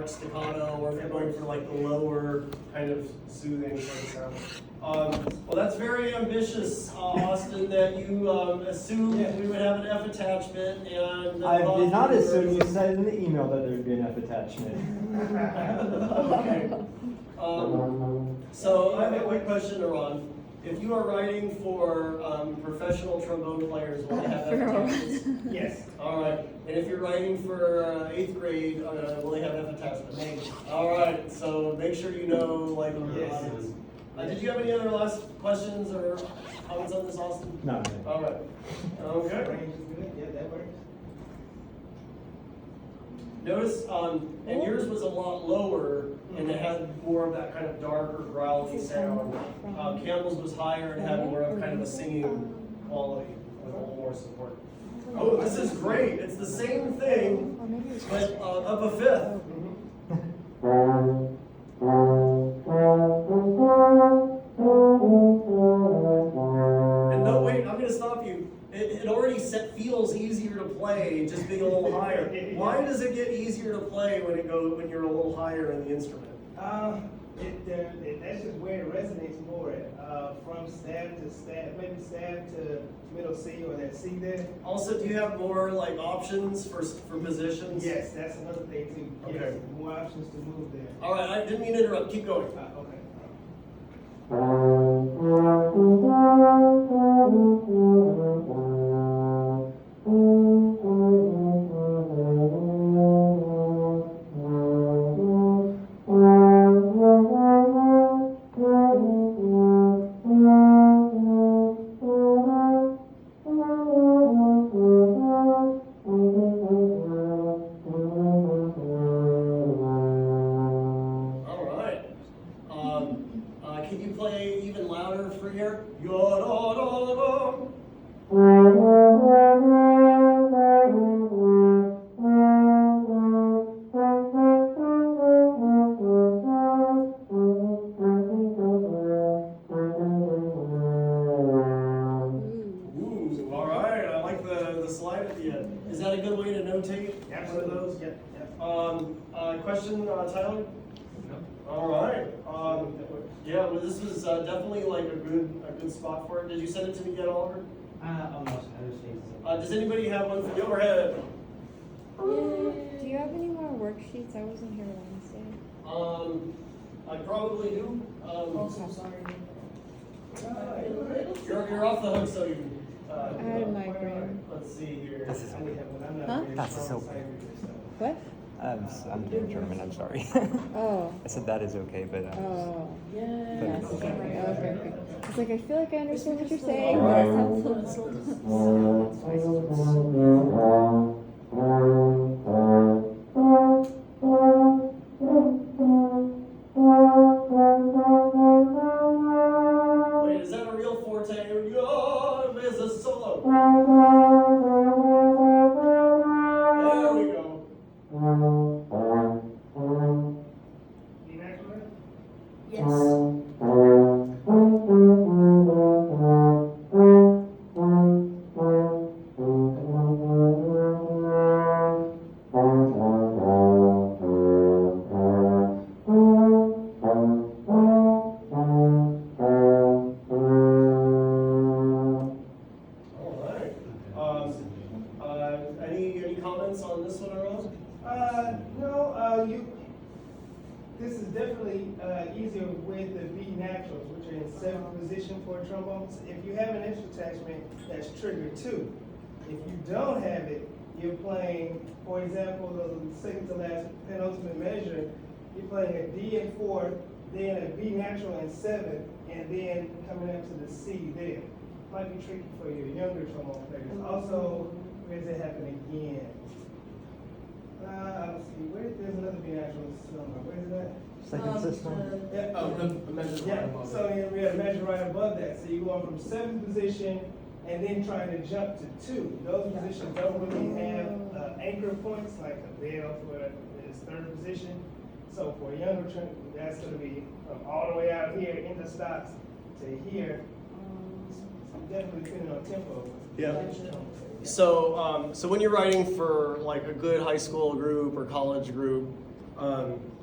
dark staccato, or if you're going for like the lower kind of soothing sort of sound. Well, that's very ambitious, Austin, that you assumed we would have an F attachment and. I did not assume. You said in the email that there would be an F attachment. Okay. So I have a quick question to Ron. If you are writing for professional trombone players, will they have F attachments? Yes. All right. And if you're writing for 8th grade, will they have F attachments? Maybe. All right. So make sure you know like your Yes. audience. Did you have any other last questions or comments on this, Austin? No. All right. Okay. Range is good. Yeah, that works. Notice, and yours was a lot lower, and it had more of that kind of darker, growly sound. Campbell's was higher and had more of kind of a singing quality with a little more support. Oh, this is great. It's the same thing, but up a fifth. And no, wait, I'm going to stop you. It already feels easier to play just being a little higher. Why does it get easier to play when you're a little higher in the instrument? That's just where it resonates more at. From staff to staff, maybe staff to middle C or that C there. Also, do you have more like options for positions? Yes, that's another thing too. Yes, Okay. more options to move there. All right, I didn't mean to interrupt. Keep going. Okay. All right. Can you play even louder for here? Yo-da-da-da. Ooh, all right. I like the slide at the end. Is that a good way to notate one of those? Yep, yep. Question, Tyler? All right. Yeah, well, this was definitely like a good spot for it. Did you send it to me yet, Oliver? Almost. I just need Does anybody have one for the overhead? Do you have any more worksheets? I wasn't here Wednesday. I probably do. Okay. You're off the hook, so you. I had a migraine. Let's see here. I only have one. I'm not Huh? very That's strong okay. singer, so. What? I'm doing German, I'm sorry. Oh. I said that is okay, but Oh. Yes. Yes. Okay. Okay. I was like, I feel like I understand what you're saying, but it sounds Wait, is that a real forte? Oh, there's a solo. There we go. D natural? Yes. All right. Any comments on this one or else? No, this is definitely easier with the B naturals, which are in 7th position for trombones. If you have an extra attachment, that's triggered 2. If you don't have it, you're playing, for example, the second to last penultimate measure, you're playing a D in 4th, then a B natural in 7th, and then coming up to the C there. Might be tricky for your younger trombone players. Also, where does it happen again? Let's see, there's another B natural somewhere. Where is that? Second system. Yeah, The measure yeah, so we have a measure right above that. So you're going from 7th position and then trying to jump to 2. Those positions don't really have anchor points like a bell for its 3rd position. So for a younger trim, that's going to be from all the way out here in the stops to here. So definitely depending on tempo. Yeah. So when you're writing for like a good high school group or college group,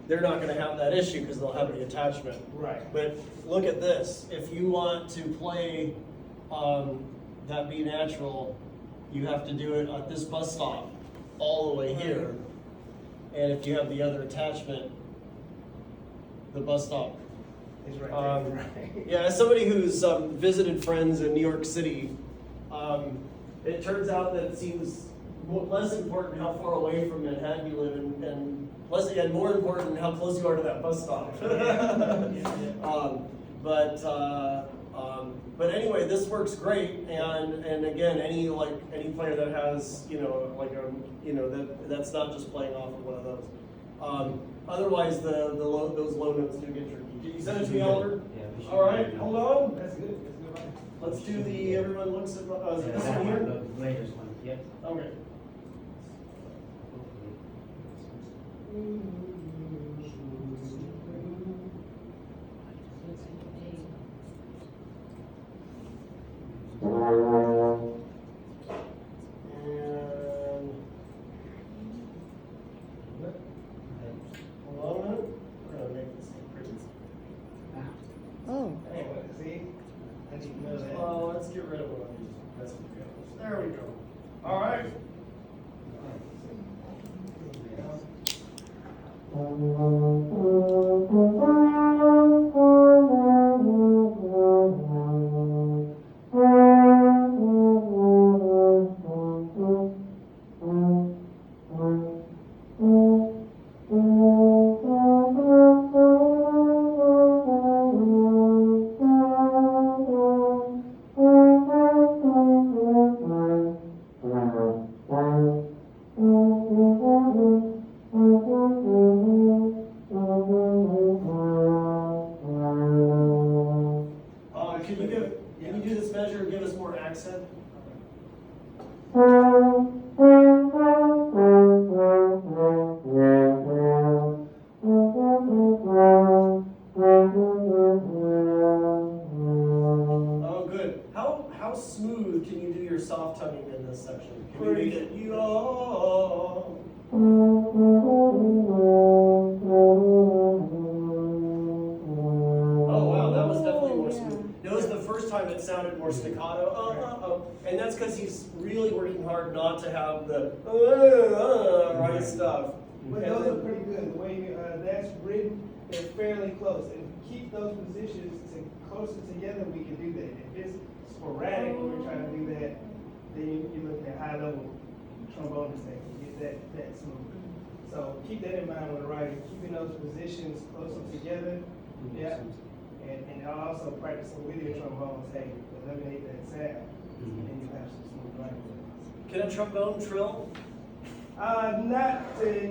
they're not gonna have that issue because they'll have the attachment. Right. But look at this, if you want to play, that Be Natural, you have to do it at this bus stop, all the way here. And if you have the other attachment, the bus stop. It's right Um, there. Yeah, as somebody who's visited friends in New York City, it turns out that it seems less important how far away from Manhattan you live, and more important how close you are to that bus stop. But anyway, this works great, and again, any player that has that's not just playing off of one of those. Otherwise, those low notes do get tricky. Did you send it to me, Oliver? Yeah, we should All right, do that. hold on. That's good, that's good. Let's do the everyone looks at. Is it this that one here? The latest one, yep. Okay. And hold on a minute. We're gonna make this look pretty. Oh. Hey, see? I didn't know that. Let's get rid of one of these messy panels. There we go. All right. Can you do this measure and give us more accent? Oh, good. How smooth can you do your soft tonguing in this section? Can you make it yo? Oh wow, that was definitely more smooth. Notice the first time it sounded more staccato, and that's because he's really working hard not to have the right stuff. But those are pretty good. The way that's written, they're fairly close. If we keep those positions closer together, we can do that. If it's sporadic when we're trying to do that, then you're looking at high level trombone thing. You get that smooth. So keep that in mind when writing, keeping those positions closer together. Yeah. And I'll also practicing with your trombones, hey, eliminate that sound, and then you have some smooth writing. Can a trombone trill? Not in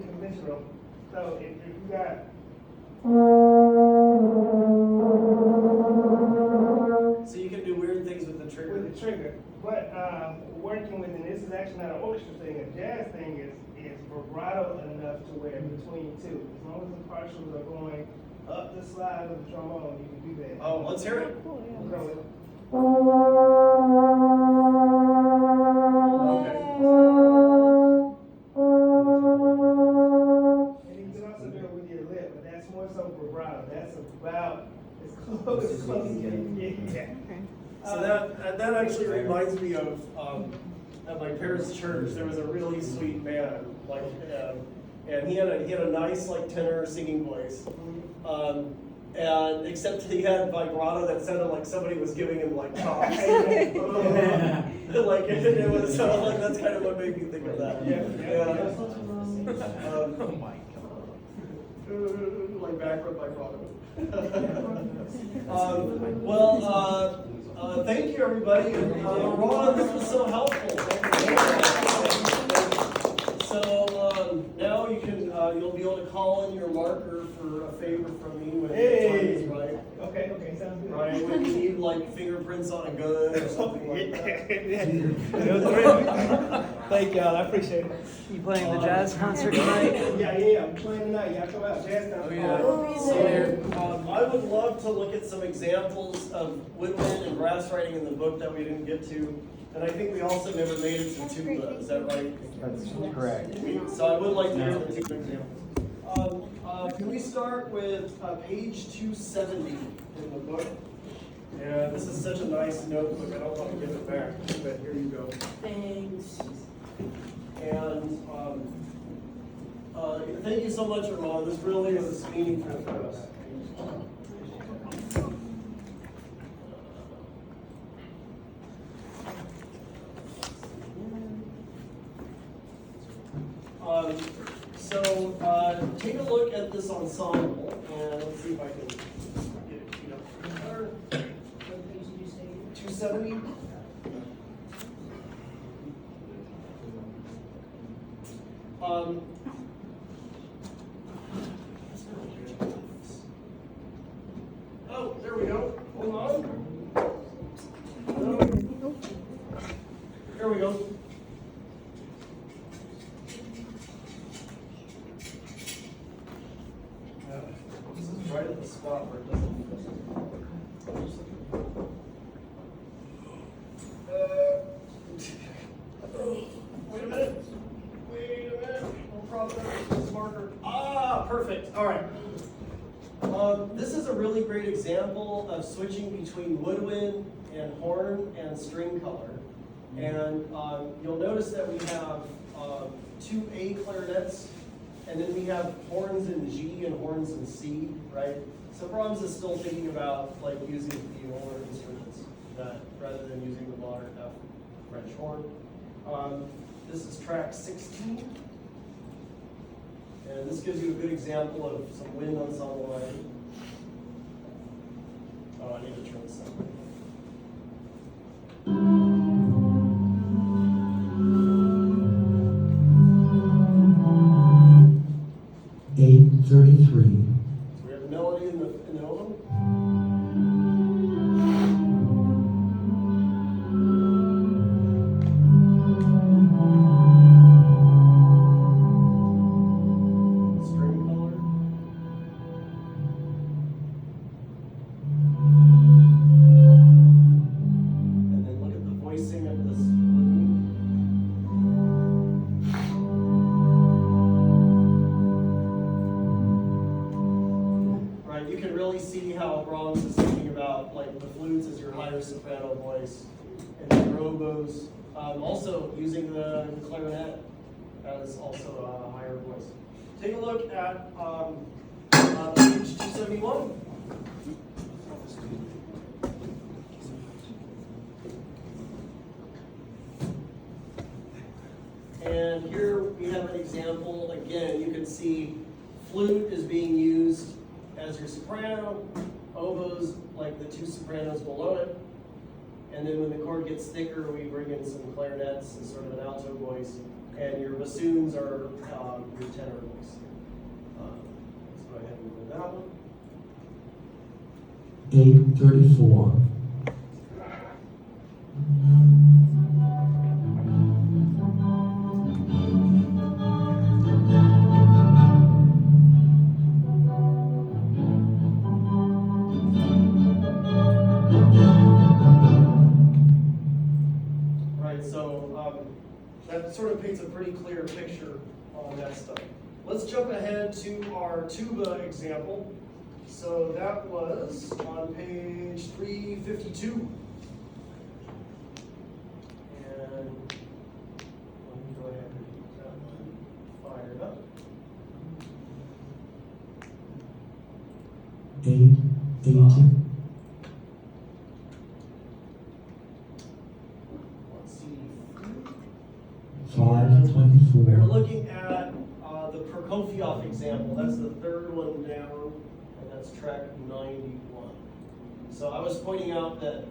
conventional. So if you got So you can do weird things with the trigger. with the trigger, but working with, and this is actually not an orchestra thing, a jazz thing is vibrato enough to where between two, as long as the partials are going up the slide of the trombone, you can do that. Oh, let's hear it. Cool, yeah. Okay. Okay. And you can also do it with your lip, but that's more so vibrato. That's about as close as you can get. Okay. So that actually reminds me of at my parents' church. There was a really sweet man, and he had a nice tenor singing voice, and except he had vibrato that sounded like somebody was giving him chops. It was that's kind of what made me think of that. Yeah. Oh my God. Backward vibrato. Thank you, everybody. And, Ron, this was so helpful. So now you can you'll be able to call in your marker for a favor from me when the time is right. Okay, okay, sounds good. right? When you need like fingerprints on a gun or something like that. Thank y'all, I appreciate it. You playing the jazz concert tonight? Yeah, I'm playing tonight, y'all come out, jazz time. Oh, yeah. So, I would love to look at some examples of woodwind and brass writing in the book that we didn't get to. And I think we also never made it to tuba, is that right? That's correct. So I would like to hear the tuba examples. Can we start with page 270 in the book? Yeah, this is such a nice notebook, I don't want to give it back, but here you go. Thanks. And thank you so much, Armand. This really is meaningful for us. Take a look at this ensemble, and let's see if I can get it queued up. What page did you say? 270. Oh, there we go. Hold on. No. There we go. This is right at the spot where it doesn't. Wait a minute. We'll prop that with this marker. Ah, perfect. All right. This is a really great example of switching between woodwind and horn and string color. And you'll notice that we have two A clarinets, and then we have horns in G and horns in C, right? So Brahms is still thinking about like using the older instruments that rather than using the modern F French horn. This is track 16. And this gives you a good example of some wind ensemble writing. Oh, I need to turn this up. 833. So we have a melody in the oboe. String color. And then look at the voicing of this woodwind. Right, you can really see how Brahms is thinking about like the flutes as your higher soprano voice, and the oboes, also using the clarinet as also a higher voice. Take a look at page 271. And here we have an example. Again, you can see flute is being used as your soprano, oboes like the two sopranos below it, and then when the chord gets thicker, we bring in some clarinets and sort of an alto voice, and your bassoons are your tenor voice. Let's go ahead and go to that one. 834. Right, so that sort of paints a pretty clear picture on that stuff. Let's jump ahead to our tuba example. So that was on page 352. And let me go ahead and get that one fired up. 880. Let's see. 524. We're looking at the Prokofiev example. That's the third one down, and that's track 91. So I was pointing out that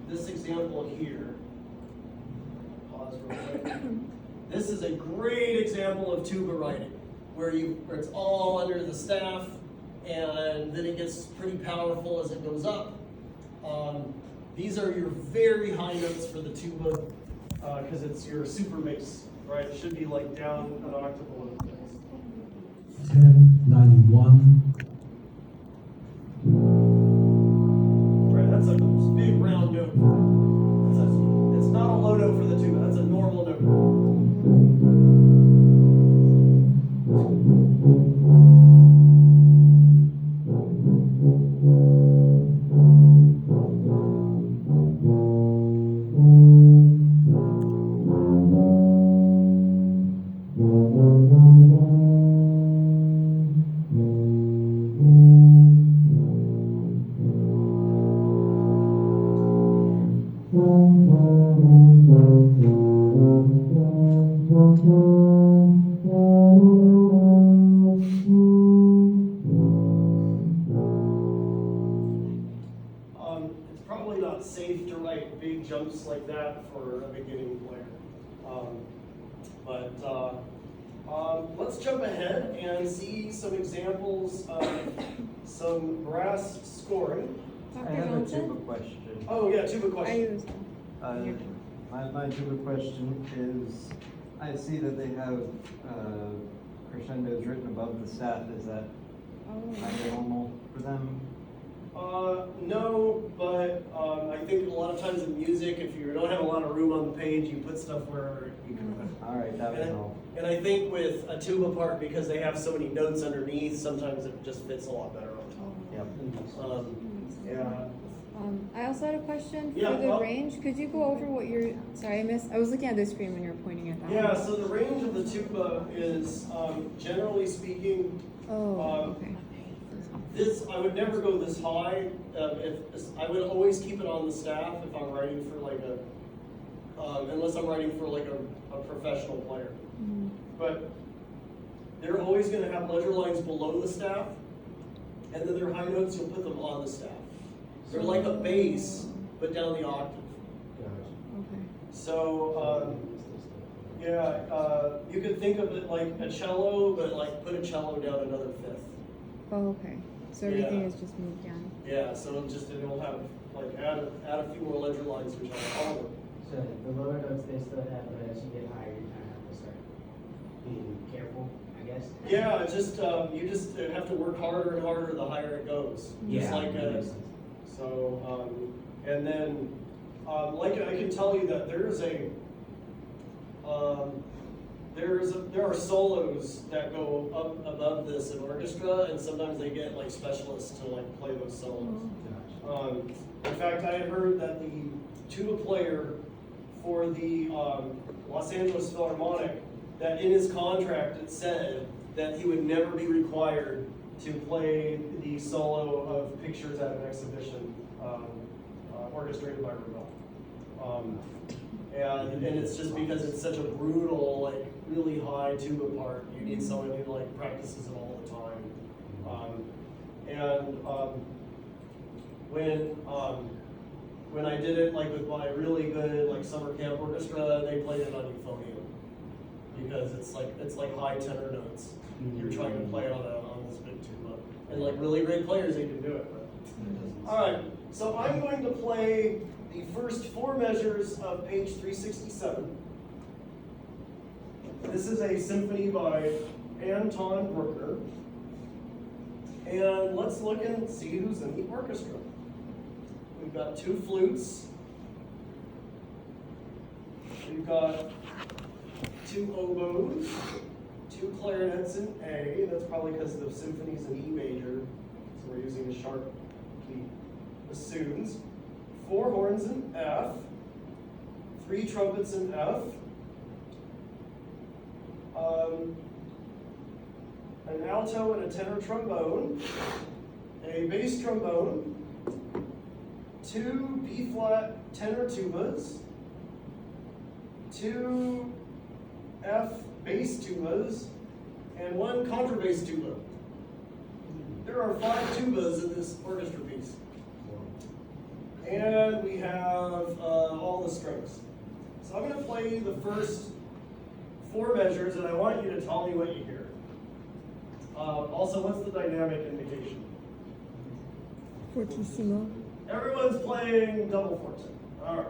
this example here, pause real quick. This is a great example of tuba writing, where it's all under the staff, and then it gets pretty powerful as it goes up. These are your very high notes for the tuba, because it's your super bass, right? It should be like down an octave below the bass. 1091. Right, that's a big round note. It's not a low note for the tuba, that's a normal note. It's probably not safe to write big jumps like that for a beginning player. Let's jump ahead and see some examples of some brass scoring. I Dr. have a tuba Johnson? question. Oh yeah, tuba I question. use My tuba question is, I see that they have crescendos written above the staff. Is that kind of normal for them? No, but I think a lot of times in music, if you don't have a lot of room on the page, you put stuff wherever you can put it. All right, that was all. And I think with a tuba part, because they have so many notes underneath, sometimes it just fits a lot better on top. Yep. Yeah. I also had a question Yeah, for the well- range. Could you go over what you're, sorry, I was looking at the screen when you were pointing at that. Yeah, so the range of the tuba is, generally speaking, Oh, okay. this, I would never go this high. I would always keep it on the staff if I'm writing for like unless I'm writing for like a professional player. Mhm. But they're always gonna have ledger lines below the staff, and then their high notes, you'll put them on the staff. They're like a bass, but down the octave. Okay. So, you could think of it like a cello, but like put a cello down another fifth. Oh, okay. So everything Yeah. is just moved down. Yeah, so it'll have, like, add a few more ledger lines, which I'll call them. So the lower notes they still have, but as you get higher, you kind of have to start being careful, I guess. Yeah, it's just, you just have to work harder and harder the higher it goes. Just like, that makes sense. so, and then, like, I can tell you that there are solos that go up above this in orchestra, and sometimes they get like specialists to like play those solos. In fact, I had heard that the tuba player for the Los Angeles Philharmonic, that in his contract it said that he would never be required to play the solo of Pictures at an Exhibition, orchestrated by Ravel. And it's just because it's such a brutal, like really high tuba part. You need someone who like practices it all the time. When I did it like with my really good like summer camp orchestra, they played it on euphonium because it's like high tenor notes. You're trying to play on this big tuba, and like really great players, they can do it. But. All right, so I'm going to play the first 4 measures of page 367. This is a symphony by Anton Bruckner. And let's look and see who's in the orchestra. We've got 2 flutes. We've got 2 oboes, 2 clarinets in A. That's probably because the symphony's in E major, so we're using a sharp key. Bassoons. 4 horns in F, 3 trumpets in F, an alto and a tenor trombone, a bass trombone, 2 B-flat tenor tubas, 2 F bass tubas, and 1 contrabass tuba. There are 5 tubas in this orchestra piece. And we have all the strings. So I'm going to play the first 4 measures, and I want you to tell me what you hear. Also, what's the dynamic indication? Fortissimo. Everyone's playing double forte. All right.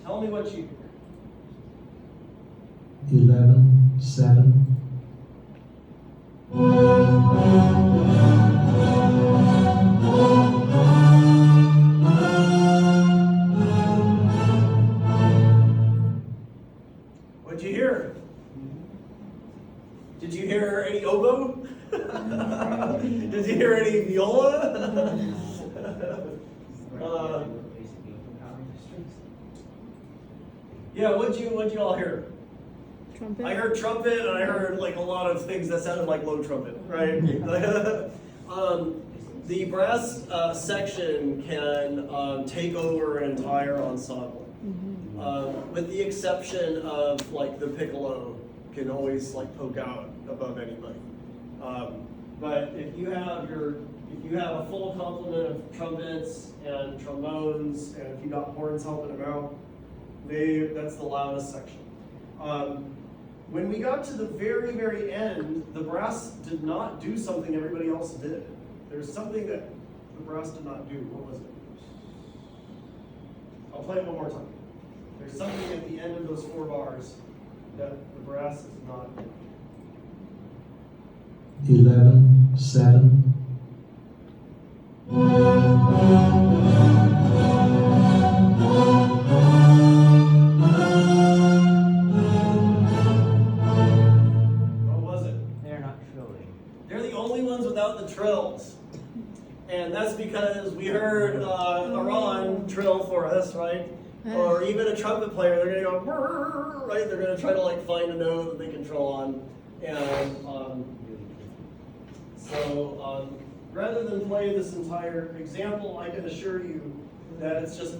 Tell me what you hear. 11, 7. What'd you hear? Did you hear any oboe? Did you hear any viola? Basically, overpowering the strings. Yeah, what'd you all hear? Trumpet. I heard trumpet and I heard like a lot of things that sounded like low trumpet, right? The brass section can take over an entire ensemble. With the exception of like the piccolo can always like poke out above anybody. But if you have a full complement of trumpets and trombones, and if you got horns helping them out, that's the loudest section. When we got to the very, very end, the brass did not do something everybody else did. There's something that the brass did not do. What was it? I'll play it one more time. There's something at the end of those 4 bars that the brass is not doing. 11, 7. What was it? They're not trilling. They're the only ones without the trills. And that's because we heard Iran trill for us, right? Or even a trumpet player, they're gonna go, "Brrr," right? They're gonna try to like find a note that they can trill on. And so rather than play this entire example, I can assure you that it's just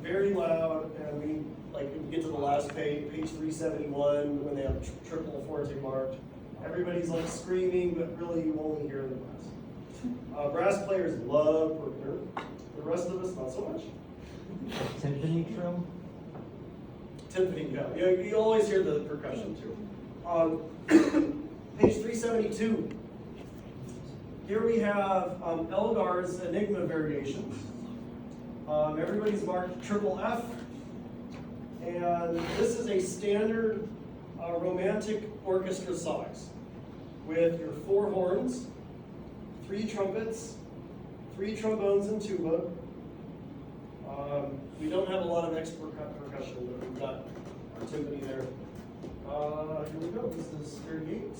very loud, and we get to the last page 371, when they have triple forte marked. Everybody's like screaming, but really you only hear the brass. Brass players love Bruckner. The rest of us, not so much. Timpani trill? Timpani, yeah. You always hear the percussion too. Page 372. Here we have Elgar's Enigma variations. Everybody's marked triple F. And this is a standard romantic orchestra size with your 4 horns, 3 trumpets, 3 trombones and tuba. We don't have a lot of expert percussion, but we've got our timpani there. Here we go. This is 38.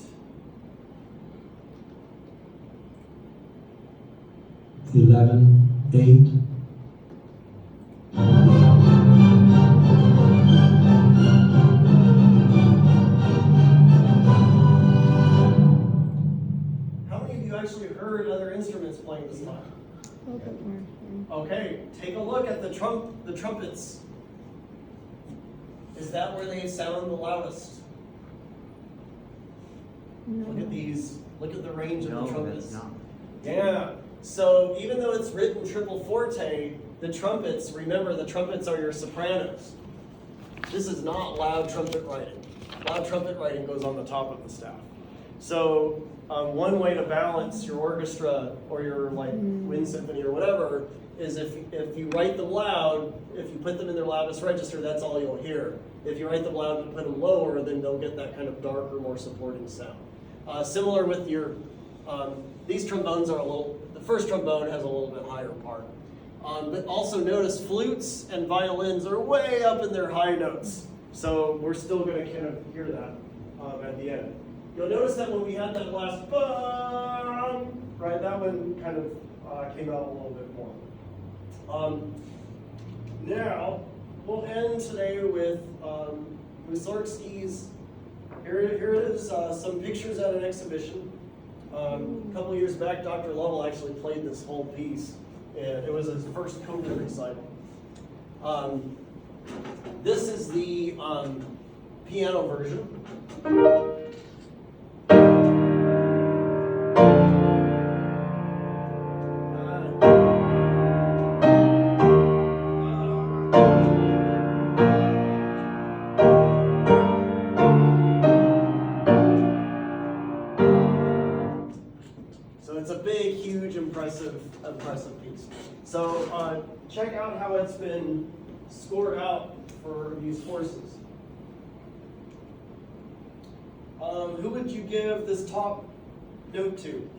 Eleven, 8. How many of you actually heard other instruments playing this time? A little bit more. Okay, take a look at the trumpets. Is that where they sound the loudest? Look at these. Look at the range of the trumpets. not. Yeah. So even though it's written triple forte, the trumpets, remember the trumpets are your sopranos. This is not loud trumpet writing. Loud trumpet writing goes on the top of the staff. So one way to balance your orchestra or your wind symphony or whatever is if you write them loud, if you put them in their loudest register, that's all you'll hear. If you write them loud and put them lower, then they'll get that kind of darker, more supporting sound. Similar with your, these trombones are the first trombone has a little bit higher part. But also notice flutes and violins are way up in their high notes. So we're still going to kind of hear that at the end. You'll notice that when we had that last bum, right, that one kind of came out a little bit more. Now, we'll end today with Mussorgsky's. Here is some pictures at an exhibition. A couple years back, Dr. Lovell actually played this whole piece. And it was his first COVID recital. This is the piano version. impressive piece. So check out how it's been scored out for these forces. Who would you give this top note to? You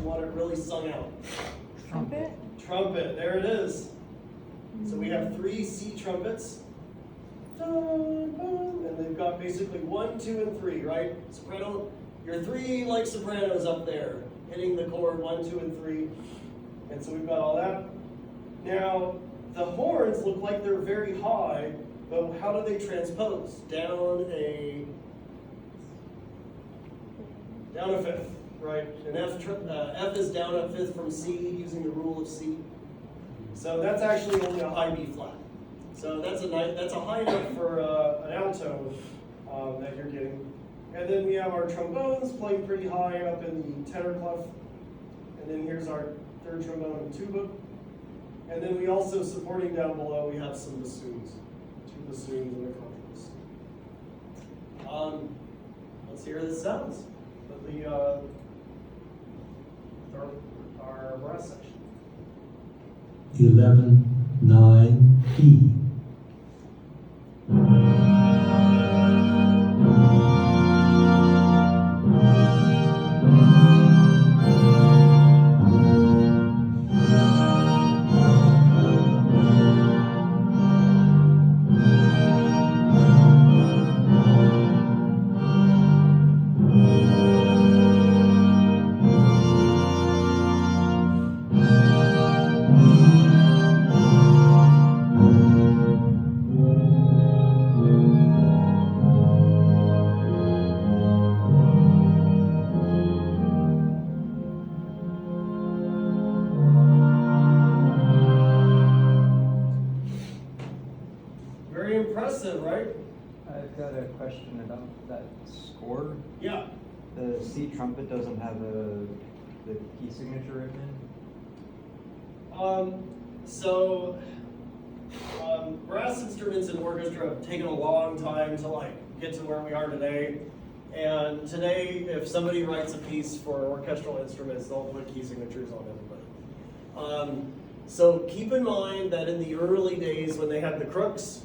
want it really sung out. Trumpet? Trumpet, there it is. So we have 3 C trumpets. And they've got basically 1, 2, and 3, right? Soprano, your 3 like sopranos up there, hitting the chord 1, 2, and 3. And so we've got all that. Now, the horns look like they're very high, but how do they transpose? Down a fifth, right? And F is down a fifth from C using the rule of C. So that's actually only a high B flat. So that's a high note for an alto that you're getting. And then we have our trombones playing pretty high up in the tenor clef. And then here's our 3rd trombone and tuba. And then we also, supporting down below, we have some bassoons. 2 bassoons and a contrabass. Let's hear the sounds of our brass section. 11, 9, E. Very impressive, right? I've got a question about that score. Yeah. The C trumpet doesn't have the key signature written in. Brass instruments in orchestra have taken a long time to get to where we are today. And today, if somebody writes a piece for orchestral instruments, they'll put key signatures on everybody. So keep in mind that in the early days when they had the crooks,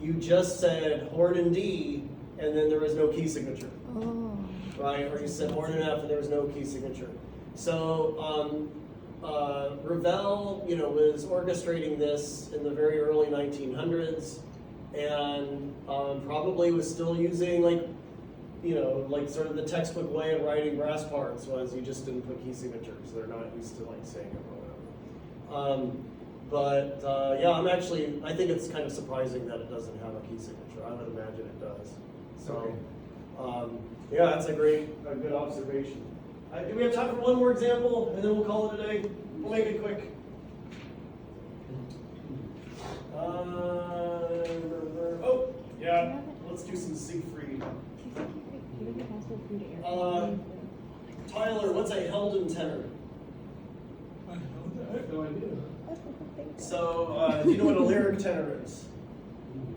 you just said horn and D, and then there was no key signature. Oh. Right? Or you said horn and F and there was no key signature. So Ravel, was orchestrating this in the very early 1900s, and probably was still using sort of the textbook way of writing brass parts was you just didn't put key signatures. They're not used to saying it or whatever. Yeah, I think it's kind of surprising that it doesn't have a key signature. I would imagine it does. So, yeah, that's a good observation. Do we have time for one more example, and then we'll call it a day? We'll make it quick. Yeah, let's do some Siegfried. Tyler, what's a Helden tenor? I have no idea. So, do you know what a lyric tenor is?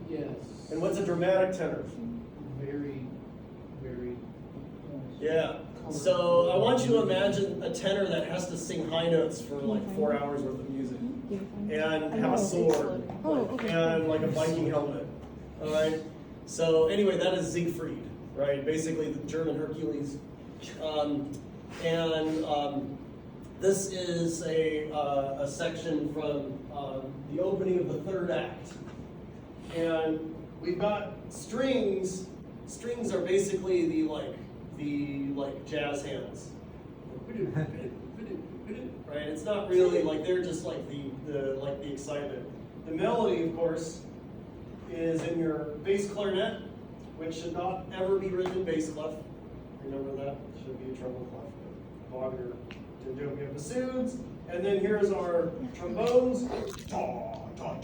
Yes. And what's a dramatic tenor? Very, very. Yeah. So I want you to imagine a tenor that has to sing high notes for 4 hours worth of music, and have a sword, and a Viking helmet. All right. So anyway, that is Siegfried, right? Basically the German Hercules, this is a section from the opening of the 3rd act, and we've got strings. Strings are basically the jazz hands, right? It's not really they're just the excitement. The melody, of course, is in your bass clarinet, which should not ever be written in bass clef. Remember that? It should be a treble clef. Wagner didn't do it. We have bassoons, and then here's our trombones.